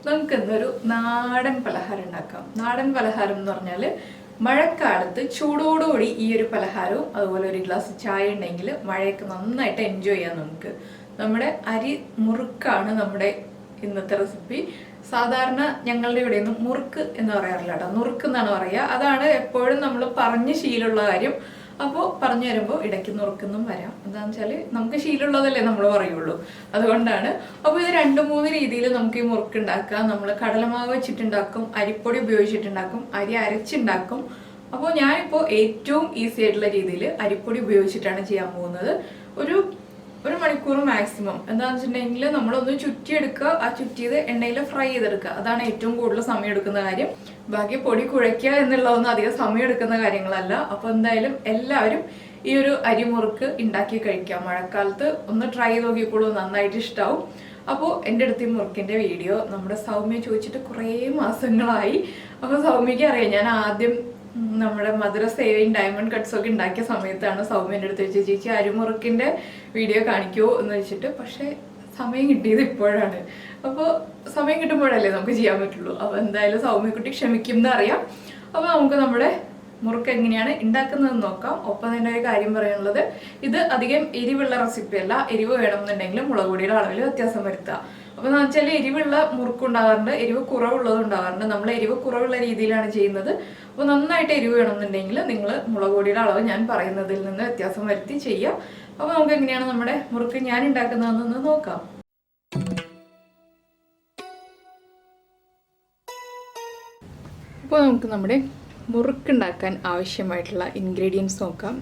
നമുക്കിന്നൊരു നാടൻ പലഹാരം ഉണ്ടാക്കാം. നാടൻ പലഹാരം എന്ന് പറഞ്ഞാൽ മഴക്കാലത്ത് ചൂടോടുകൂടി ഈ ഒരു പലഹാരവും അതുപോലെ ഒരു ഗ്ലാസ് ചായ ഉണ്ടെങ്കിൽ മഴയൊക്കെ നന്നായിട്ട് എൻജോയ് ചെയ്യാം. നമ്മുടെ അരി മുറുക്കാണ് നമ്മുടെ ഇന്നത്തെ റെസിപ്പി. സാധാരണ ഞങ്ങളുടെ ഇവിടെ ഒന്നും മുറുക്ക് എന്ന് പറയാറില്ല കേട്ടോ, നുറുക്ക് എന്നാണ് പറയുക. അതാണ് എപ്പോഴും നമ്മൾ പറഞ്ഞ് ശീലമുള്ള കാര്യം. അപ്പോൾ പറഞ്ഞു വരുമ്പോൾ ഇടയ്ക്ക് നുറുക്കൊന്നും വരാം. എന്താണെന്ന് വെച്ചാൽ നമുക്ക് ശീലമുള്ളതല്ലേ നമ്മൾ പറയുള്ളൂ, അതുകൊണ്ടാണ്. അപ്പോൾ ഇത് 2-3 രീതിയിൽ നമുക്ക് ഈ മുറുക്ക് ഉണ്ടാക്കാം. നമ്മൾ കടലമാവ് വെച്ചിട്ടുണ്ടാക്കും, അരിപ്പൊടി ഉപയോഗിച്ചിട്ടുണ്ടാക്കും, അരി അരച്ചുണ്ടാക്കും. അപ്പോൾ ഞാനിപ്പോൾ ഏറ്റവും ഈസി ആയിട്ടുള്ള രീതിയിൽ അരിപ്പൊടി ഉപയോഗിച്ചിട്ടാണ് ചെയ്യാൻ പോകുന്നത്. ഒരു മണിക്കൂർ മാക്സിമം. എന്താണെന്ന് വെച്ചിട്ടുണ്ടെങ്കിൽ നമ്മളൊന്ന് ചുറ്റിയെടുക്കുക, ആ ചുറ്റിയത് എണ്ണയിൽ ഫ്രൈ ചെയ്തെടുക്കുക. അതാണ് ഏറ്റവും കൂടുതൽ സമയം എടുക്കുന്ന കാര്യം. ബാക്കി പൊടി കുഴയ്ക്കുക എന്നുള്ളതൊന്നും അധികം സമയം എടുക്കുന്ന കാര്യങ്ങളല്ല. അപ്പോൾ എന്തായാലും എല്ലാവരും ഈ ഒരു അരിമുറുക്ക് ഉണ്ടാക്കി കഴിക്കാം. മഴക്കാലത്ത് ഒന്ന് ട്രൈ ചെയ്ത് നോക്കിക്കോളൂ, നന്നായിട്ട് ഇഷ്ടമാവും. അപ്പോൾ എൻ്റെ അടുത്ത് ഈ മുറുക്കിൻ്റെ വീഡിയോ നമ്മുടെ സൗമ്യ ചോദിച്ചിട്ട് കുറേ മാസങ്ങളായി. അപ്പോൾ സൗമ്യയ്ക്ക് അറിയാം, ഞാൻ ആദ്യം നമ്മുടെ മധുര സേവിങ് ഡയമണ്ട് കട്ട്സ് ഒക്കെ ഉണ്ടാക്കിയ സമയത്താണ് സൗമ്യൻ്റെ അടുത്ത് വെച്ച് ചേച്ചി അരിമുറുക്കിൻ്റെ വീഡിയോ കാണിക്കുമോ എന്ന് വെച്ചിട്ട്. പക്ഷേ സമയം കിട്ടിയത് ഇപ്പോഴാണ്. അപ്പോൾ സമയം കിട്ടുമ്പോഴല്ലേ നമുക്ക് ചെയ്യാൻ പറ്റുള്ളൂ. അപ്പോൾ എന്തായാലും സൗമ്യക്കുട്ടി ക്ഷമിക്കും എന്നറിയാം. അപ്പോൾ നമുക്ക് നമ്മുടെ മുറുക്ക് എങ്ങനെയാണ് ഉണ്ടാക്കുന്നതെന്ന് നോക്കാം. ഒപ്പം തന്നെ ഒരു കാര്യം പറയാനുള്ളത്, ഇത് അധികം എരിവുള്ള റെസിപ്പി അല്ല. എരിവ് വേണമെന്നുണ്ടെങ്കിൽ മുളക് പൊടിയുടെ അളവിൽ വ്യത്യാസം വരുത്തുക. അപ്പോൾ എന്ന് വെച്ചാൽ എരിവുള്ള മുറുക്ക് ഉണ്ടാകാറുണ്ട്, എരിവ് കുറവുള്ളത് ഉണ്ടാകാറുണ്ട്. നമ്മൾ എരിവ് കുറവുള്ള രീതിയിലാണ് ചെയ്യുന്നത്. അപ്പോൾ നന്നായിട്ട് എരിവ് വേണമെന്നുണ്ടെങ്കിൽ നിങ്ങൾ മുളക് പൊടിയുടെ അളവ് ഞാൻ പറയുന്നതിൽ നിന്ന് വ്യത്യാസം വരുത്തി ചെയ്യുക. അപ്പോൾ നമുക്ക് എങ്ങനെയാണ് നമ്മുടെ മുറുക്ക് ഞാൻ ഉണ്ടാക്കുന്നതെന്ന് നോക്കാം. അപ്പോൾ നമുക്ക് നമ്മുടെ മുറുക്കുണ്ടാക്കാൻ ആവശ്യമായിട്ടുള്ള ഇൻഗ്രീഡിയൻസ് നോക്കാം.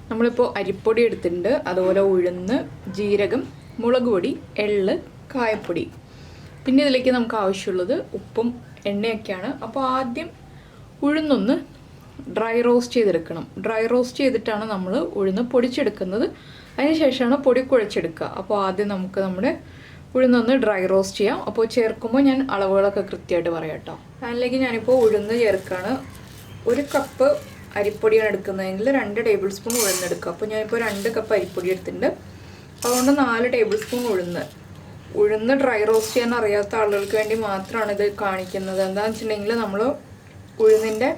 നമ്മളിപ്പോൾ അരിപ്പൊടി എടുത്തിട്ടുണ്ട്, അതുപോലെ ഉഴുന്ന്, ജീരകം, മുളക് പൊടി, എള്ള്, കായപ്പൊടി. പിന്നെ ഇതിലേക്ക് നമുക്ക് ആവശ്യമുള്ളത് ഉപ്പും എണ്ണയൊക്കെയാണ്. അപ്പോൾ ആദ്യം ഉഴുന്നൊന്ന് ഡ്രൈ റോസ്റ്റ് ചെയ്തെടുക്കണം. ഡ്രൈ റോസ്റ്റ് ചെയ്തിട്ടാണ് നമ്മൾ ഉഴുന്ന് പൊടിച്ചെടുക്കുന്നത്. അതിനുശേഷമാണ് പൊടി കുഴച്ചെടുക്കുക. അപ്പോൾ ആദ്യം നമുക്ക് നമ്മുടെ ഉഴുന്നൊന്ന് ഡ്രൈ റോസ്റ്റ് ചെയ്യാം. അപ്പോൾ ചേർക്കുമ്പോൾ ഞാൻ അളവുകളൊക്കെ കൃത്യമായിട്ട് പറയാം കേട്ടോ. അതിലേക്ക് ഞാനിപ്പോൾ ഉഴുന്ന് ചേർക്കുകയാണ്. 1 കപ്പ് അരിപ്പൊടിയാണ് എടുക്കുന്നതെങ്കിൽ 2 ടേബിൾ സ്പൂൺ ഉഴുന്നെടുക്കുക. അപ്പോൾ ഞാനിപ്പോൾ 2 കപ്പ് അരിപ്പൊടി എടുത്തിട്ടുണ്ട്. അതുകൊണ്ട് 4 ടേബിൾ സ്പൂൺ ഉഴുന്ന് ഡ്രൈ റോസ്റ്റ് ചെയ്യാൻ അറിയാത്ത ആളുകൾക്ക് വേണ്ടി മാത്രമാണ് ഇത് കാണിക്കുന്നത്. എന്താണെന്ന് വെച്ചിട്ടുണ്ടെങ്കിൽ നമ്മൾ ഉഴുന്നിൻ്റെ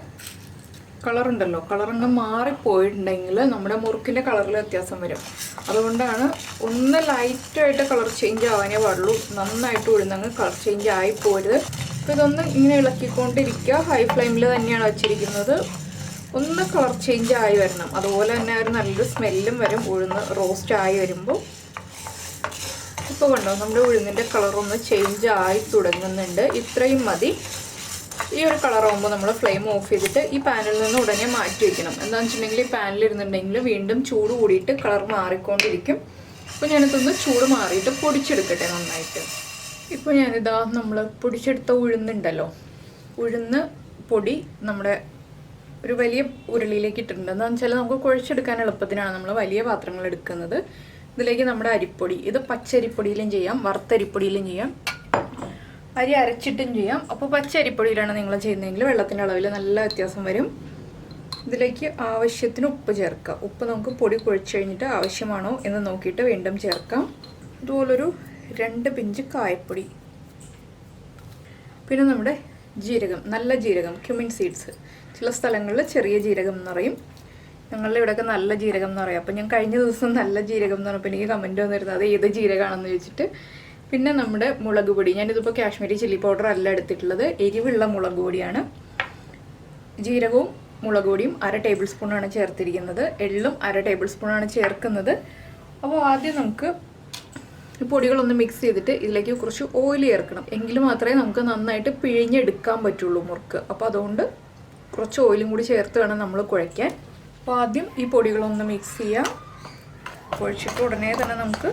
കളറുണ്ടല്ലോ, കളറങ്ങ് മാറിപ്പോയിട്ടുണ്ടെങ്കിൽ നമ്മുടെ മുറുക്കിൻ്റെ കളറിൽ വ്യത്യാസം വരും. അതുകൊണ്ടാണ് ഒന്ന് ലൈറ്റായിട്ട് കളർ ചേഞ്ച് ആവാനേ പാടുള്ളൂ. നന്നായിട്ട് ഉഴുന്നങ്ങ് കളർ ചേഞ്ച് ആയി പോരുത്. അപ്പോൾ ഇതൊന്ന് ഇങ്ങനെ ഇളക്കിക്കൊണ്ടിരിക്കുക. ഹൈ ഫ്ലെയിമിൽ തന്നെയാണ് വെച്ചിരിക്കുന്നത്. ഒന്ന് കളർ ചേഞ്ച് ആയി വരണം. അതുപോലെ തന്നെ ഒരു നല്ലൊരു സ്മെല്ലും വരും ഉഴുന്ന് റോസ്റ്റ് ആയി വരുമ്പോൾ. ഇപ്പോൾ കണ്ടോ, നമ്മുടെ ഉഴുന്നിൻ്റെ കളറൊന്ന് ചേഞ്ച് ആയി തുടങ്ങുന്നുണ്ട്. ഇത്രയും മതി. ഈ ഒരു കളറാകുമ്പോൾ നമ്മൾ ഫ്ലെയിം ഓഫ് ചെയ്തിട്ട് ഈ പാനിൽ നിന്ന് ഉടനെ മാറ്റി വയ്ക്കണം. എന്താണെന്ന് വെച്ചിട്ടുണ്ടെങ്കിൽ ഈ പാനിൽ ഇരുന്നുണ്ടെങ്കിൽ വീണ്ടും ചൂട് കൂടിയിട്ട് കളർ മാറിക്കൊണ്ടിരിക്കും. അപ്പോൾ ഞാനിതൊന്ന് ചൂട് മാറിയിട്ട് പൊടിച്ചെടുക്കട്ടെ നന്നായിട്ട്. ഇപ്പോൾ ഞാനിതാ നമ്മൾ പൊടിച്ചെടുത്ത ഉഴുന്നുണ്ടല്ലോ, ഉഴുന്ന് പൊടി നമ്മുടെ ഒരു വലിയ ഉരുളിയിലേക്ക് ഇട്ടിട്ടുണ്ട്. എന്താണെന്ന് വെച്ചാൽ നമുക്ക് കുഴച്ചെടുക്കാൻ എളുപ്പത്തിനാണ് നമ്മൾ വലിയ പാത്രങ്ങൾ എടുക്കുന്നത്. ഇതിലേക്ക് നമ്മുടെ അരിപ്പൊടി, ഇത് പച്ചരിപ്പൊടിയിലും ചെയ്യാം, വറുത്തരിപ്പൊടിയിലും ചെയ്യാം, അരി അരച്ചിട്ടും ചെയ്യാം. അപ്പോൾ പച്ചരിപ്പൊടിയിലാണ് നിങ്ങൾ ചെയ്യുന്നതെങ്കിൽ വെള്ളത്തിൻ്റെ അളവിൽ നല്ല വ്യത്യാസം വരും. ഇതിലേക്ക് ആവശ്യത്തിന് ഉപ്പ് ചേർക്കുക. ഉപ്പ് നമുക്ക് പൊടി കുഴച്ച് കഴിഞ്ഞിട്ട് ആവശ്യമാണോ എന്ന് നോക്കിയിട്ട് വീണ്ടും ചേർക്കാം. അതുപോലൊരു 2 പിഞ്ച് കായപ്പൊടി. പിന്നെ നമ്മുടെ ജീരകം, നല്ല ജീരകം, ക്യുമിൻ സീഡ്സ്. ചില സ്ഥലങ്ങളിൽ ചെറിയ ജീരകം എന്ന് പറയും, ഞങ്ങളുടെ ഇവിടെയൊക്കെ നല്ല ജീരകം എന്ന് പറയും. അപ്പോൾ ഞാൻ കഴിഞ്ഞ ദിവസം നല്ല ജീരകം എന്ന് പറഞ്ഞപ്പോൾ എനിക്ക് കമൻറ്റ് വന്നിരുന്നത് അത് ഏത് ജീരകമാണെന്ന് ചോദിച്ചിട്ട്. പിന്നെ നമ്മുടെ മുളക് പൊടി, ഞാനിതിപ്പോൾ കാശ്മീരി ചില്ലി പൗഡർ അല്ല എടുത്തിട്ടുള്ളത്, എരിവുള്ള മുളക് പൊടിയാണ്. ജീരകവും മുളക് പൊടിയും 1/2 ടേബിൾ സ്പൂണാണ് ചേർത്തിരിക്കുന്നത്. എള്ളും 1/2 ടേബിൾ സ്പൂണാണ് ചേർക്കുന്നത്. അപ്പോൾ ആദ്യം നമുക്ക് ഈ പൊടികളൊന്ന് മിക്സ് ചെയ്തിട്ട് ഇതിലേക്ക് കുറച്ച് ഓയിൽ ചേർക്കണം. എങ്കിൽ മാത്രമേ നമുക്ക് നന്നായിട്ട് പിഴിഞ്ഞെടുക്കാൻ പറ്റുള്ളൂ മുറുക്ക്. അപ്പോൾ അതുകൊണ്ട് കുറച്ച് ഓയിലും കൂടി ചേർത്ത് വേണം നമ്മൾ കുഴയ്ക്കാൻ. അപ്പോൾ ആദ്യം ഈ പൊടികളൊന്ന് മിക്സ് ചെയ്യാം. കുഴച്ചിട്ട് ഉടനെ തന്നെ നമുക്ക്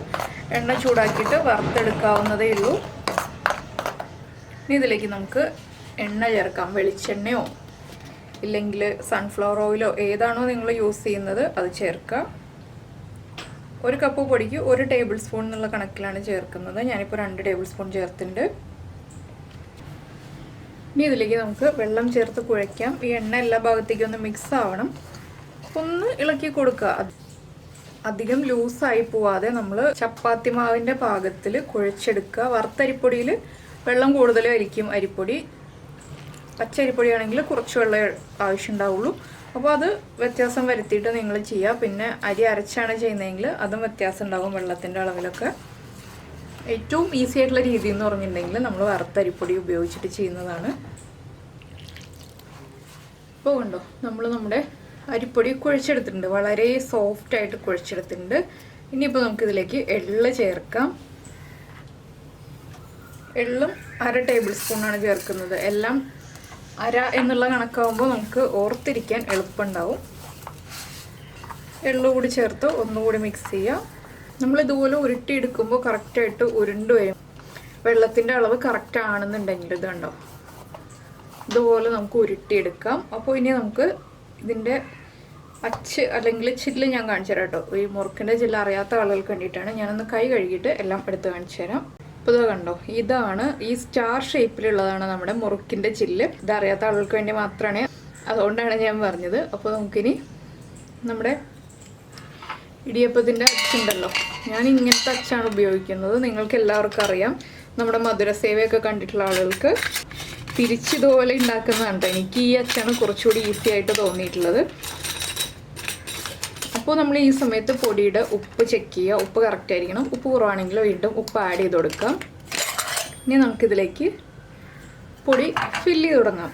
എണ്ണ ചൂടാക്കിയിട്ട് വറുത്തെടുക്കാവുന്നതേ ഉള്ളൂ. ഇനി ഇതിലേക്ക് നമുക്ക് എണ്ണ ചേർക്കാം. വെളിച്ചെണ്ണയോ ഇല്ലെങ്കിൽ സൺഫ്ലവർ ഓയിലോ ഏതാണോ നിങ്ങൾ യൂസ് ചെയ്യുന്നത് അത് ചേർക്കുക. 1 കപ്പ് പൊടിക്ക് 1 ടേബിൾ സ്പൂൺ എന്നുള്ള കണക്കിലാണ് ചേർക്കുന്നത്. ഞാനിപ്പോൾ 2 ടേബിൾ സ്പൂൺ ചേർത്തിട്ടുണ്ട്. ഇനി ഇതിലേക്ക് നമുക്ക് വെള്ളം ചേർത്ത് കുഴയ്ക്കാം. ഈ എണ്ണ എല്ലാ ഭാഗത്തേക്കും ഒന്ന് മിക്സ് ആവണം. ഒന്ന് ഇളക്കി കൊടുക്കുക. അധികം ലൂസായി പോവാതെ നമ്മൾ ചപ്പാത്തി മാവിൻ്റെ പാകത്തിൽ കുഴച്ചെടുക്കുക. വറുത്തരിപ്പൊടിയിൽ വെള്ളം കൂടുതലായിരിക്കും അരിപ്പൊടി. പച്ച അരിപ്പൊടിയാണെങ്കിൽ കുറച്ച് വെള്ളം ആവശ്യമുണ്ടാവുള്ളൂ. അപ്പോൾ അത് വ്യത്യാസം വരുത്തിയിട്ട് നിങ്ങൾ ചെയ്യുക. പിന്നെ അരി അരച്ചാണ് ചെയ്യുന്നതെങ്കിൽ അതും വ്യത്യാസം ഉണ്ടാകും വെള്ളത്തിൻ്റെ അളവിലൊക്കെ. ഏറ്റവും ഈസി ആയിട്ടുള്ള രീതി എന്ന് പറഞ്ഞിട്ടുണ്ടെങ്കിൽ നമ്മൾ വറുത്ത അരിപ്പൊടി ഉപയോഗിച്ചിട്ട് ചെയ്യുന്നതാണ്. ഇപ്പോൾ കണ്ടോ, നമ്മുടെ അരിപ്പൊടി കുഴച്ചെടുത്തിട്ടുണ്ട്. വളരെ സോഫ്റ്റായിട്ട് കുഴച്ചെടുത്തിട്ടുണ്ട്. ഇനിയിപ്പോൾ നമുക്കിതിലേക്ക് എള്ള് ചേർക്കാം. എള്ളും 1/2 ടേബിൾ സ്പൂണാണ് ചേർക്കുന്നത്. എല്ലാം 1/2 എന്നുള്ള കണക്കാവുമ്പോൾ നമുക്ക് ഓർത്തിരിക്കാൻ എളുപ്പമുണ്ടാവും. എള്ളു കൂടി ചേർത്ത് ഒന്നുകൂടി മിക്സ് ചെയ്യുക. നമ്മളിതുപോലെ ഉരുട്ടിയെടുക്കുമ്പോൾ കറക്റ്റായിട്ട് ഉരുണ്ട് വരും. വെള്ളത്തിൻ്റെ അളവ് കറക്റ്റ് ആണെന്നുണ്ടെങ്കിൽ ഇത് കണ്ടോ, ഇതുപോലെ നമുക്ക് ഉരുട്ടിയെടുക്കാം. അപ്പോൾ ഇനി നമുക്ക് ഇതിൻ്റെ അച്ച് അല്ലെങ്കിൽ ചില്ല് ഞാൻ കാണിച്ചു തരാം കേട്ടോ. ഈ മുറുക്കിൻ്റെ ചില്ല് അറിയാത്ത ആളുകൾക്ക് വേണ്ടിയിട്ടാണ്. ഞാനൊന്ന് കൈ കഴുകിയിട്ട് എല്ലാം എടുത്ത് കാണിച്ചു തരാം. അപ്പോൾ ഇത് കണ്ടോ, ഇതാണ് ഈ സ്റ്റാർ ഷേപ്പിലുള്ളതാണ് നമ്മുടെ മുറുക്കിൻ്റെ ചില്ല്. ഇതറിയാത്ത ആളുകൾക്ക് വേണ്ടി മാത്രമാണ്, അതുകൊണ്ടാണ് ഞാൻ പറഞ്ഞത്. അപ്പോൾ നമുക്കിനി നമ്മുടെ ഇടിയപ്പത്തിൻ്റെ അച്ചുണ്ടല്ലോ, ഞാൻ ഇങ്ങനത്തെ അച്ചാണ് ഉപയോഗിക്കുന്നത്. നിങ്ങൾക്ക് എല്ലാവർക്കും അറിയാം, നമ്മുടെ മധുരസേവയൊക്കെ കണ്ടിട്ടുള്ള ആളുകൾക്ക് തിരിച്ചിതുപോലെ ഉണ്ടാക്കുന്നതാണ് കേട്ടോ. എനിക്ക് ഈ അച്ചാണ് കുറച്ചുകൂടി ഈസി ആയിട്ട് തോന്നിയിട്ടുള്ളത്. അപ്പോൾ നമ്മൾ ഈ സമയത്ത് പൊടിയുടെ ഉപ്പ് ചെക്ക് ചെയ്യുക. ഉപ്പ് കറക്റ്റ് ആയിരിക്കണം. ഉപ്പ് കുറവാണെങ്കിൽ വീണ്ടും ഉപ്പ് ആഡ് ചെയ്ത് കൊടുക്കാം. ഇനി നമുക്കിതിലേക്ക് പൊടി ഫില്ല് ചെയ്ത് തുടങ്ങാം.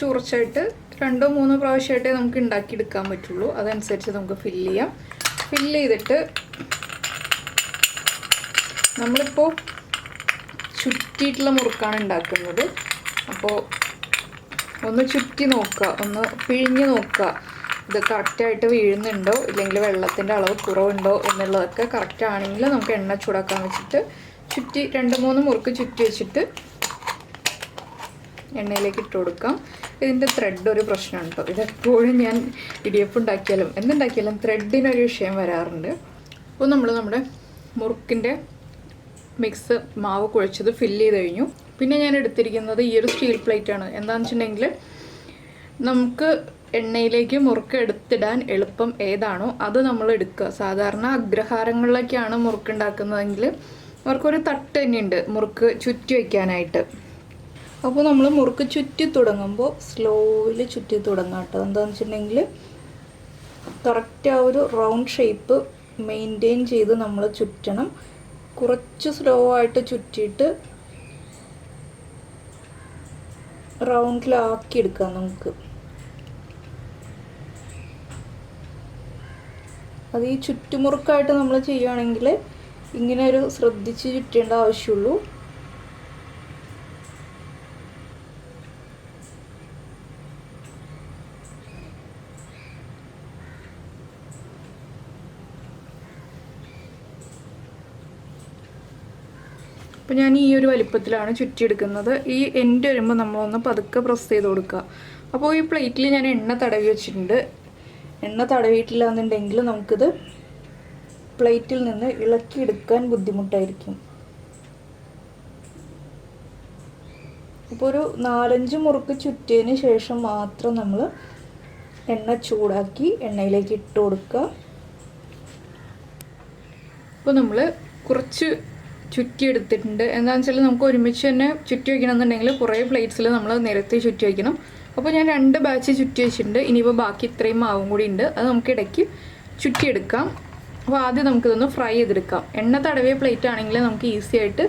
കുറച്ചായിട്ട് 2-3 പ്രാവശ്യമായിട്ടേ നമുക്ക് ഉണ്ടാക്കിയെടുക്കാൻ പറ്റുള്ളൂ. അതനുസരിച്ച് നമുക്ക് ഫില്ല് ചെയ്യാം. ഫില്ല് ചെയ്തിട്ട് നമ്മളിപ്പോൾ ചുറ്റിയിട്ടുള്ള മുറുക്കാണ് ഉണ്ടാക്കുന്നത്. അപ്പോൾ ഒന്ന് ചുറ്റി നോക്കുക, ഒന്ന് പിഴിഞ്ഞ് നോക്കുക, ഇത് കറക്റ്റായിട്ട് വീഴുന്നുണ്ടോ ഇല്ലെങ്കിൽ വെള്ളത്തിൻ്റെ അളവ് കുറവുണ്ടോ എന്നുള്ളതൊക്കെ കറക്റ്റ് ആണെങ്കിൽ നമുക്ക് എണ്ണ ചൂടാക്കാൻ വെച്ചിട്ട് ചുറ്റി 2-3 മുറുക്ക് ചുറ്റി വെച്ചിട്ട് എണ്ണയിലേക്ക് ഇട്ട് കൊടുക്കാം. ഇതിൻ്റെ ത്രെഡ് ഒരു പ്രശ്നമാണ് കേട്ടോ. ഇതെപ്പോഴും ഞാൻ ഇടിയപ്പം ഉണ്ടാക്കിയാലും എന്തുണ്ടാക്കിയാലും ത്രെഡിനൊരു വിഷയം വരാറുണ്ട്. അപ്പോൾ നമ്മുടെ മുറുക്കിൻ്റെ മിക്സ് മാവ് കുഴച്ചത് ഫില്ല് ചെയ്ത് കഴിഞ്ഞു. പിന്നെ ഞാൻ എടുത്തിരിക്കുന്നത് ഈ ഒരു സ്റ്റീൽ പ്ലേറ്റാണ്. എന്താണെന്ന് വെച്ചിട്ടുണ്ടെങ്കിൽ നമുക്ക് എണ്ണയിലേക്ക് മുറുക്ക് എടുത്തിടാൻ എളുപ്പം ഏതാണോ അത് നമ്മൾ എടുക്കുക. സാധാരണ അഗ്രഹാരങ്ങളിലൊക്കെയാണ് മുറുക്ക് ഉണ്ടാക്കുന്നതെങ്കിൽ അവർക്കൊരു തട്ട് തന്നെയുണ്ട് മുറുക്ക് ചുറ്റി വയ്ക്കാനായിട്ട്. അപ്പോൾ നമ്മൾ മുറുക്ക് ചുറ്റി തുടങ്ങുമ്പോൾ സ്ലോയിൽ ചുറ്റി തുടങ്ങാം കേട്ടോ. എന്താണെന്ന് വെച്ചിട്ടുണ്ടെങ്കിൽ കറക്റ്റ് ആ ഒരു റൗണ്ട് ഷേപ്പ് മെയിൻറ്റെയിൻ ചെയ്ത് നമ്മൾ ചുറ്റണം. കുറച്ച് സ്ലോ ആയിട്ട് ചുറ്റിയിട്ട് റൗണ്ടിലാക്കി എടുക്കാം നമുക്ക്. അത് ഈ ചുറ്റുമുറുക്കായിട്ട് നമ്മൾ ചെയ്യുകയാണെങ്കിൽ ഇങ്ങനെ ഒരു ശ്രദ്ധിച്ച് ചുറ്റേണ്ട ആവശ്യമുള്ളൂ. അപ്പോൾ ഞാൻ ഈ ഒരു വലിപ്പത്തിലാണ് ചുറ്റിയെടുക്കുന്നത്. ഈ എൻഡ് വരുമ്പോൾ നമ്മളൊന്ന് പതുക്കെ പ്രസ് ചെയ്ത് കൊടുക്കുക. അപ്പോൾ ഈ പ്ലേറ്റിൽ ഞാൻ എണ്ണ തടവി വെച്ചിട്ടുണ്ട്. എണ്ണ തടവിയിട്ടില്ല എന്നുണ്ടെങ്കിൽ നമുക്കിത് പ്ലേറ്റിൽ നിന്ന് ഇളക്കിയെടുക്കാൻ ബുദ്ധിമുട്ടായിരിക്കും. അപ്പോൾ ഒരു 4-5 മുറുക്ക് ചുറ്റിയതിന് ശേഷം മാത്രം നമ്മൾ എണ്ണ ചൂടാക്കി എണ്ണയിലേക്ക് ഇട്ട് കൊടുക്കുക. അപ്പോൾ നമ്മൾ കുറച്ച് ചുറ്റി എടുത്തിട്ടുണ്ട്. എന്താണെന്ന് വെച്ചാൽ നമുക്ക് ഒരുമിച്ച് തന്നെ ചുറ്റി വയ്ക്കണമെന്നുണ്ടെങ്കിൽ കുറേ പ്ലേറ്റ്സിൽ നമ്മൾ നിരത്തി ചുറ്റി വയ്ക്കണം. അപ്പോൾ ഞാൻ 2 ബാച്ച് ചുറ്റി വെച്ചിട്ടുണ്ട്. ഇനിയിപ്പോൾ ബാക്കി ഇത്രയും മാവും കൂടി ഉണ്ട്, അത് നമുക്ക് ഇടയ്ക്ക് ചുറ്റിയെടുക്കാം. അപ്പോൾ ആദ്യം നമുക്കിതൊന്ന് ഫ്രൈ ചെയ്തെടുക്കാം. എണ്ണ തടവിയ പ്ലേറ്റ് ആണെങ്കിൽ നമുക്ക് ഈസി ആയിട്ട്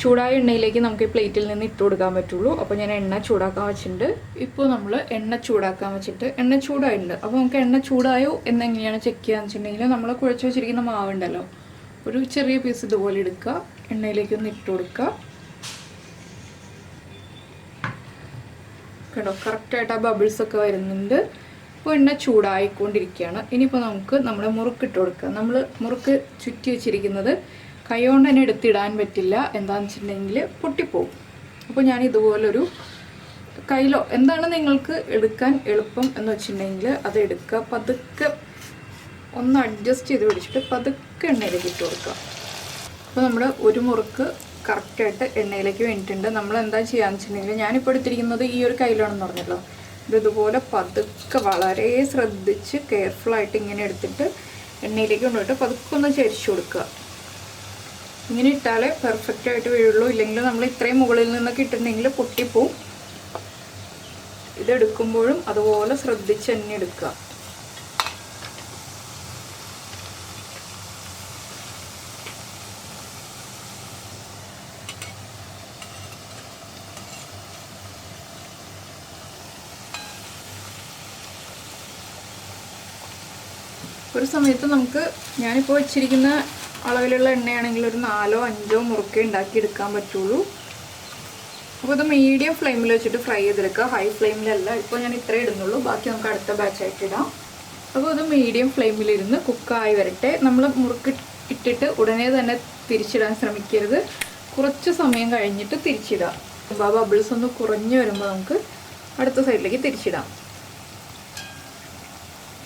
ചൂടായ എണ്ണയിലേക്ക് നമുക്ക് ഈ പ്ലേറ്റിൽ നിന്ന് ഇട്ട് കൊടുക്കാൻ പറ്റുള്ളൂ. അപ്പോൾ ഞാൻ എണ്ണ ചൂടാക്കാൻ വെച്ചിട്ടുണ്ട്. ഇപ്പോൾ നമ്മൾ എണ്ണ ചൂടാക്കാൻ വെച്ചിട്ട് എണ്ണ ചൂടായിട്ടുണ്ട്. അപ്പോൾ നമുക്ക് എണ്ണ ചൂടായോ എന്നെങ്ങനെയാണ് ചെക്ക് ചെയ്യാന്ന് വെച്ചിട്ടുണ്ടെങ്കിൽ നമ്മൾ കുഴച്ച് വെച്ചിരിക്കുന്ന മാവുണ്ടല്ലോ, ഒരു ചെറിയ പീസ് ഇതുപോലെ എടുക്കുക, എണ്ണയിലേക്കൊന്ന് ഇട്ട് കൊടുക്കുക. കേട്ടോ, കറക്റ്റായിട്ട് ആ ബബിൾസൊക്കെ വരുന്നുണ്ട്. അപ്പോൾ എണ്ണ ചൂടായിക്കൊണ്ടിരിക്കുകയാണ്. ഇനിയിപ്പോൾ നമുക്ക് നമ്മുടെ മുറുക്കിട്ട് കൊടുക്കുക. നമ്മൾ മുറുക്ക് ചുറ്റി വെച്ചിരിക്കുന്നത് കൈ കൊണ്ട് തന്നെ എടുത്തിടാൻ പറ്റില്ല. എന്താണെന്ന് വെച്ചിട്ടുണ്ടെങ്കിൽ പൊട്ടിപ്പോവും. അപ്പോൾ ഞാൻ ഇതുപോലൊരു കയ്യിലോ എന്താണ് നിങ്ങൾക്ക് എടുക്കാൻ എളുപ്പം എന്ന് വെച്ചിട്ടുണ്ടെങ്കിൽ അത് എടുക്കുക. പതുക്കെ ഒന്ന് അഡ്ജസ്റ്റ് ചെയ്ത് പിടിച്ചിട്ട് പതുക്കെ എണ്ണയിലേക്ക് ഇട്ട് കൊടുക്കുക. അപ്പോൾ നമ്മുടെ ഒരു മുറുക്ക് കറക്റ്റായിട്ട് എണ്ണയിലേക്ക് വേണ്ടിയിട്ടുണ്ട്. നമ്മൾ എന്താ ചെയ്യാന്ന് വെച്ചിട്ടുണ്ടെങ്കിൽ ഞാനിപ്പോൾ എടുത്തിരിക്കുന്നത് ഈ ഒരു കയ്യിലാണെന്ന് പറഞ്ഞല്ലോ, ഇതുപോലെ പതുക്കെ വളരെ ശ്രദ്ധിച്ച് കെയർഫുള്ളായിട്ട് ഇങ്ങനെ എടുത്തിട്ട് എണ്ണയിലേക്ക് കൊണ്ടുപോയിട്ട് പതുക്കെ ഒന്ന് ചരിച്ചു കൊടുക്കുക. ഇങ്ങനെ ഇട്ടാലേ പെർഫെക്റ്റ് ആയിട്ട് വീഴുള്ളൂ. ഇല്ലെങ്കിൽ നമ്മൾ ഇത്രയും മുകളിൽ നിന്നൊക്കെ ഇട്ടിട്ടുണ്ടെങ്കിൽ പൊട്ടിപ്പോവും. ഇതെടുക്കുമ്പോഴും അതുപോലെ ശ്രദ്ധിച്ച് തന്നെ എടുക്കുക. ഒരു സമയത്ത് നമുക്ക് ഞാനിപ്പോൾ വെച്ചിരിക്കുന്ന അളവിലുള്ള എണ്ണയാണെങ്കിൽ ഒരു 4-5 മുറുക്കേ ഉണ്ടാക്കിയെടുക്കാൻ പറ്റുള്ളൂ. അപ്പോൾ ഇത് മീഡിയം ഫ്ലെയിമിൽ വെച്ചിട്ട് ഫ്രൈ ചെയ്തെടുക്കുക, ഹൈ ഫ്ലെയിമിലല്ല. ഇപ്പോൾ ഞാൻ ഇത്രേ ഇടുന്നുള്ളൂ, ബാക്കി നമുക്ക് അടുത്ത ബാച്ചായിട്ട് ഇടാം. അപ്പോൾ ഇത് മീഡിയം ഫ്ലെയിമിലിരുന്ന് കുക്കായി വരട്ടെ. നമ്മൾ മുറുക്ക് ഇട്ടിട്ട് ഉടനെ തന്നെ തിരിച്ചിടാൻ ശ്രമിക്കരുത്. കുറച്ച് സമയം കഴിഞ്ഞിട്ട് തിരിച്ചിടാം. അപ്പോൾ ആ ബബിൾസ് ഒന്ന് കുറഞ്ഞു വരുമ്പോൾ നമുക്ക് അടുത്ത സൈഡിലേക്ക് തിരിച്ചിടാം.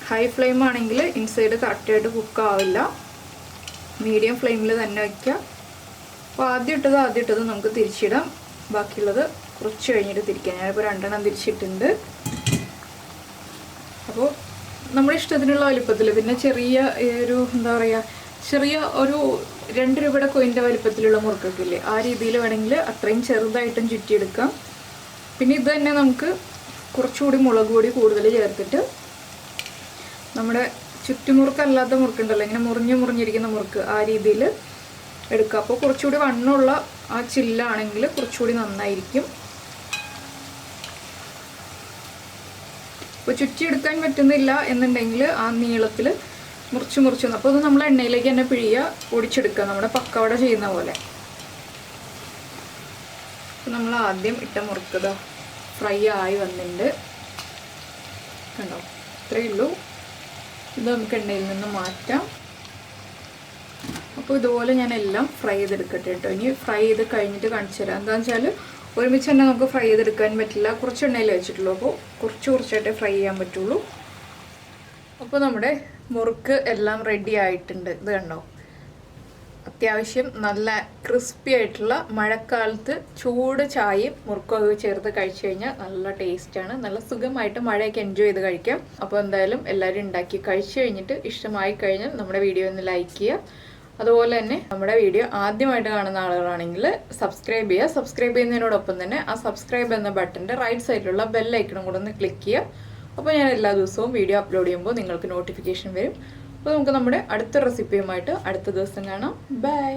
ഹൈ ഫ്ലെയിം ആണെങ്കിൽ ഇൻസൈഡ് കറക്റ്റായിട്ട് കുക്കാവില്ല. മീഡിയം ഫ്ലെയിമിൽ തന്നെ വയ്ക്കുക. അപ്പോൾ ആദ്യം ഇട്ടത് നമുക്ക് തിരിച്ചിടാം. ബാക്കിയുള്ളത് കുറച്ച് കഴിഞ്ഞിട്ട് തിരിക്കാം. ഞാനിപ്പോൾ 2 തിരിച്ചിട്ടുണ്ട്. അപ്പോൾ നമ്മുടെ ഇഷ്ടത്തിനുള്ള വലിപ്പത്തിൽ, പിന്നെ ചെറിയ ഒരു എന്താ പറയുക, ചെറിയ ഒരു 2 രൂപയുടെ കോയിൻ്റെ വലിപ്പത്തിലുള്ള മുറുക്കൊക്കെ ഇല്ലേ, ആ രീതിയിൽ വേണമെങ്കിൽ അത്രയും ചെറുതായിട്ടും ചുറ്റിയെടുക്കാം. പിന്നെ ഇത് തന്നെ നമുക്ക് കുറച്ചുകൂടി മുളക് പൊടി കൂടുതൽ ചേർത്തിട്ട് നമ്മുടെ ചുറ്റുമുറുക്കല്ലാത്ത മുറുക്കുണ്ടല്ലോ, ഇങ്ങനെ മുറിഞ്ഞിരിക്കുന്ന മുറുക്ക്, ആ രീതിയിൽ എടുക്കുക. അപ്പോൾ കുറച്ചുകൂടി വണ്ണമുള്ള ആ ചില്ലാണെങ്കിൽ കുറച്ചുകൂടി നന്നായിരിക്കും. അപ്പോൾ ചുറ്റിയെടുക്കാൻ പറ്റുന്നില്ല എന്നുണ്ടെങ്കിൽ ആ നീളത്തിൽ മുറിച്ച് അപ്പോൾ അത് നമ്മൾ എണ്ണയിലേക്ക് തന്നെ പിഴിയുക, പൊടിച്ചെടുക്കുക, നമ്മുടെ പക്കവട ചെയ്യുന്ന പോലെ. അപ്പോൾ നമ്മൾ ആദ്യം ഇട്ട മുറുക്കത് ഫ്രൈ ആയി വന്നിട്ടുണ്ട്, കണ്ടോ? ഇത്രയേ ഉള്ളൂ. ഇത് നമുക്ക് എണ്ണയിൽ നിന്ന് മാറ്റാം. അപ്പോൾ ഇതുപോലെ ഞാൻ എല്ലാം ഫ്രൈ ചെയ്തെടുക്കട്ടെ കേട്ടോ. ഇനി ഫ്രൈ ചെയ്ത് കഴിഞ്ഞിട്ട് കാണിച്ചു തരാം. എന്താണെന്ന് വെച്ചാൽ ഒരുമിച്ച് തന്നെ നമുക്ക് ഫ്രൈ ചെയ്തെടുക്കാൻ പറ്റില്ല, കുറച്ച് എണ്ണയിൽ വെച്ചിട്ടുള്ളൂ. അപ്പോൾ കുറച്ചായിട്ടേ ഫ്രൈ ചെയ്യാൻ പറ്റുള്ളൂ. അപ്പോൾ നമ്മുടെ മുറുക്ക് എല്ലാം റെഡി ആയിട്ടുണ്ട്. ഇത് കണ്ടോ? അത്യാവശ്യം നല്ല ക്രിസ്പി ആയിട്ടുള്ള മഴക്കാലത്ത് ചൂട് ചായയും മുറുക്കൊക്കെ ചേർത്ത് കഴിച്ചു കഴിഞ്ഞാൽ നല്ല ടേസ്റ്റാണ്. നല്ല സുഖമായിട്ട് മഴയൊക്കെ എൻജോയ് ചെയ്ത് കഴിക്കാം. അപ്പോൾ എന്തായാലും എല്ലാവരും ഉണ്ടാക്കി കഴിച്ചു കഴിഞ്ഞിട്ട് ഇഷ്ടമായി കഴിഞ്ഞാൽ നമ്മുടെ വീഡിയോ ഒന്ന് ലൈക്ക് ചെയ്യുക. അതുപോലെ തന്നെ നമ്മുടെ വീഡിയോ ആദ്യമായിട്ട് കാണുന്ന ആളുകളാണെങ്കിൽ സബ്സ്ക്രൈബ് ചെയ്യുക. സബ്സ്ക്രൈബ് ചെയ്യുന്നതിനോടൊപ്പം തന്നെ ആ സബ്സ്ക്രൈബ് എന്ന ബട്ടൻ്റെ റൈറ്റ് സൈഡിലുള്ള ബെൽ ഐക്കണും കൂടെ ഒന്ന് ക്ലിക്ക് ചെയ്യുക. അപ്പോൾ ഞാൻ എല്ലാ ദിവസവും വീഡിയോ അപ്ലോഡ് ചെയ്യുമ്പോൾ നിങ്ങൾക്ക് നോട്ടിഫിക്കേഷൻ വരും. അപ്പോൾ നമുക്ക് നമ്മുടെ അടുത്ത റെസിപ്പിയുമായിട്ട് അടുത്ത ദിവസം കാണാം. ബൈ.